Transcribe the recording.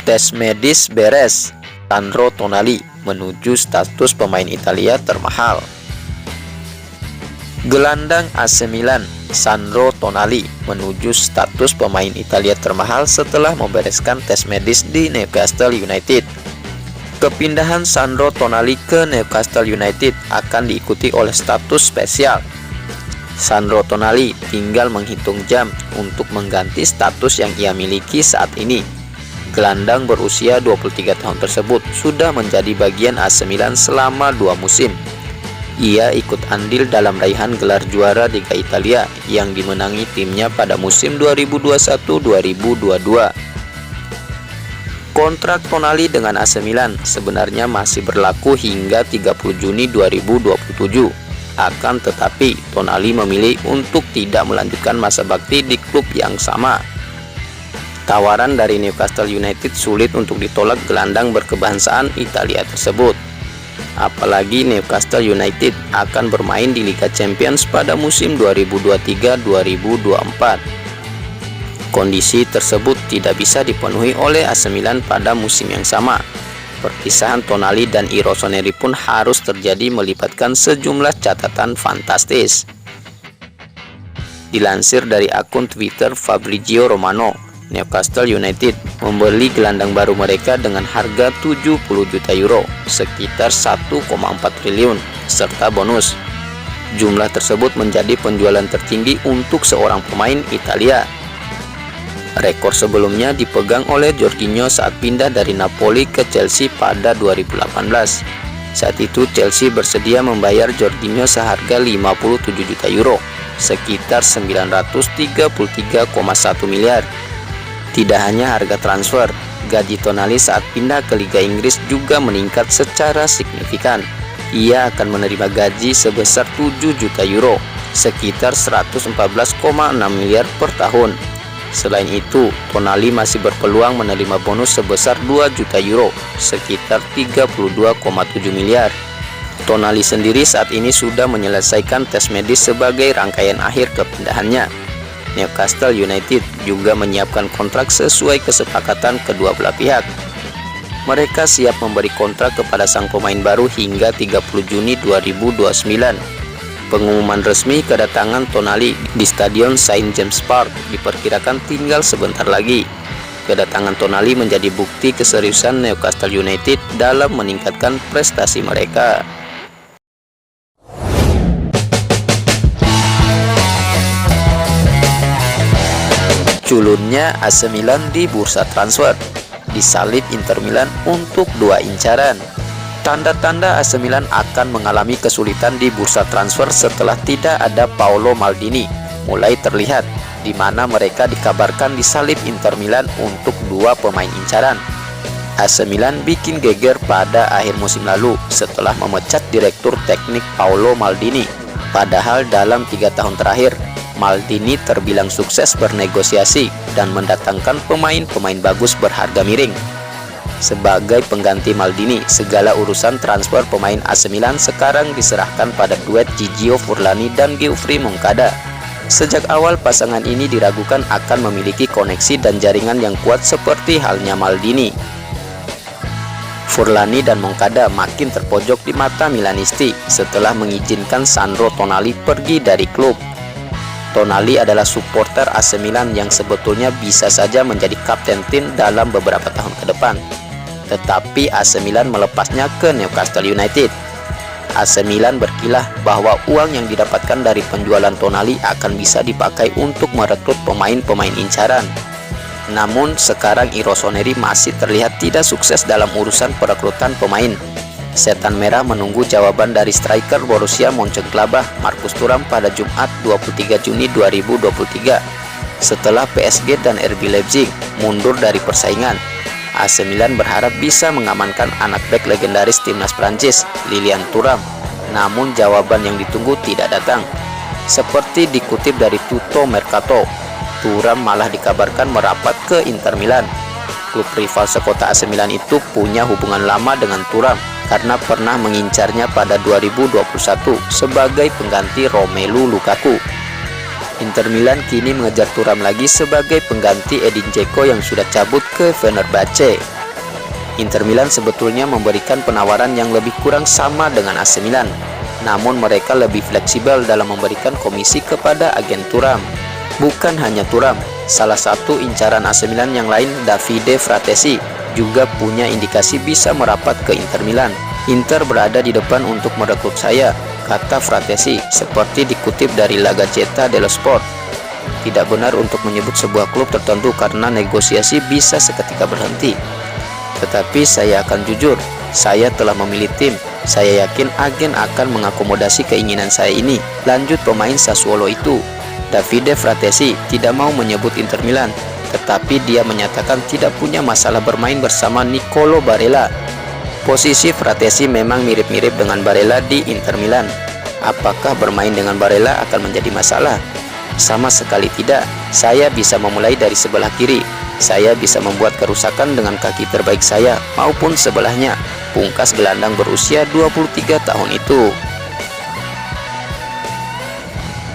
Tes medis beres, Sandro Tonali menuju status pemain Italia termahal. Gelandang AC Milan Sandro Tonali menuju status pemain Italia termahal setelah membereskan tes medis di Newcastle United. Kepindahan Sandro Tonali ke Newcastle United akan diikuti oleh status spesial. Sandro Tonali tinggal menghitung jam untuk mengganti status yang ia miliki saat ini. Gelandang berusia 23 tahun tersebut sudah menjadi bagian AC Milan selama 2 musim. Ia ikut andil dalam raihan gelar juara Liga Italia yang dimenangi timnya pada musim 2021-2022. Kontrak Tonali dengan AC Milan sebenarnya masih berlaku hingga 30 Juni 2027. Akan tetapi, Tonali memilih untuk tidak melanjutkan masa bakti di klub yang sama. Tawaran dari Newcastle United sulit untuk ditolak gelandang berkebangsaan Italia tersebut. Apalagi Newcastle United akan bermain di Liga Champions pada musim 2023-2024. Kondisi tersebut tidak bisa dipenuhi oleh AC Milan pada musim yang sama. Perpisahan Tonali dan Rossoneri pun harus terjadi melibatkan sejumlah catatan fantastis. Dilansir dari akun Twitter Fabrizio Romano, Newcastle United membeli gelandang baru mereka dengan harga 70 juta euro, sekitar 1,4 triliun, serta bonus. Jumlah tersebut menjadi penjualan tertinggi untuk seorang pemain Italia. Rekor sebelumnya dipegang oleh Jorginho saat pindah dari Napoli ke Chelsea pada 2018. Saat itu Chelsea bersedia membayar Jorginho seharga 57 juta euro, sekitar 933,1 miliar. Tidak hanya harga transfer, gaji Tonali saat pindah ke Liga Inggris juga meningkat secara signifikan. Ia akan menerima gaji sebesar 7 juta euro, sekitar 114,6 miliar per tahun. Selain itu, Tonali masih berpeluang menerima bonus sebesar 2 juta euro, sekitar 32,7 miliar. Tonali sendiri saat ini sudah menyelesaikan tes medis sebagai rangkaian akhir kepindahannya. Newcastle United juga menyiapkan kontrak sesuai kesepakatan kedua belah pihak. Mereka siap memberi kontrak kepada sang pemain baru hingga 30 Juni 2029. Pengumuman resmi kedatangan Tonali di Stadion St. James Park diperkirakan tinggal sebentar lagi. Kedatangan Tonali menjadi bukti keseriusan Newcastle United dalam meningkatkan prestasi mereka. Culunnya AC Milan di bursa transfer, disalib Inter Milan untuk 2 incaran. Tanda-tanda AC Milan akan mengalami kesulitan di bursa transfer setelah tidak ada Paolo Maldini mulai terlihat, di mana mereka dikabarkan disalib Inter Milan untuk 2 pemain incaran. AC Milan bikin geger pada akhir musim lalu setelah memecat direktur teknik Paolo Maldini. Padahal dalam 3 tahun terakhir, Maldini terbilang sukses bernegosiasi dan mendatangkan pemain-pemain bagus berharga miring. Sebagai pengganti Maldini, segala urusan transfer pemain AC Milan sekarang diserahkan pada duet Gigio Furlani dan Geoffrey Moncada. Sejak awal pasangan ini diragukan akan memiliki koneksi dan jaringan yang kuat seperti halnya Maldini. Furlani dan Moncada makin terpojok di mata Milanisti setelah mengizinkan Sandro Tonali pergi dari klub. Tonali adalah supporter AC Milan yang sebetulnya bisa saja menjadi kapten tim dalam beberapa tahun ke depan. Tetapi AC Milan melepasnya ke Newcastle United. AC Milan berkilah bahwa uang yang didapatkan dari penjualan Tonali akan bisa dipakai untuk merekrut pemain-pemain incaran. Namun sekarang Rossoneri masih terlihat tidak sukses dalam urusan perekrutan pemain. Setan Merah menunggu jawaban dari striker Borussia Mönchengladbach Marcus Thuram pada Jumat 23 Juni 2023 setelah PSG dan RB Leipzig mundur dari persaingan. AC Milan berharap bisa mengamankan anak bek legendaris timnas Prancis, Lilian Thuram. Namun jawaban yang ditunggu tidak datang. Seperti dikutip dari Tutto Mercato, Thuram malah dikabarkan merapat ke Inter Milan. Klub rival sekota AC Milan itu punya hubungan lama dengan Thuram karena pernah mengincarnya pada 2021 sebagai pengganti Romelu Lukaku. Inter Milan kini mengejar Thuram lagi sebagai pengganti Edin Dzeko yang sudah cabut ke Fenerbahce. Inter Milan sebetulnya memberikan penawaran yang lebih kurang sama dengan AC Milan, namun mereka lebih fleksibel dalam memberikan komisi kepada agen Thuram. Bukan hanya Thuram, salah satu incaran AC Milan yang lain, Davide Fratesi, juga punya indikasi bisa merapat ke Inter Milan. Inter berada di depan untuk merekrut saya, kata Fratesi, seperti dikutip dari La Gazzetta dello Sport. Tidak benar untuk menyebut sebuah klub tertentu karena negosiasi bisa seketika berhenti. Tetapi saya akan jujur, saya telah memilih tim. Saya yakin agen akan mengakomodasi keinginan saya ini, lanjut pemain Sassuolo itu. Davide Fratesi tidak mau menyebut Inter Milan, tetapi dia menyatakan tidak punya masalah bermain bersama Nicolo Barella. Posisi Fratesi memang mirip-mirip dengan Barella di Inter Milan. Apakah bermain dengan Barella akan menjadi masalah? Sama sekali tidak. Saya bisa memulai dari sebelah kiri. Saya bisa membuat kerusakan dengan kaki terbaik saya maupun sebelahnya, pungkas gelandang berusia 23 tahun itu.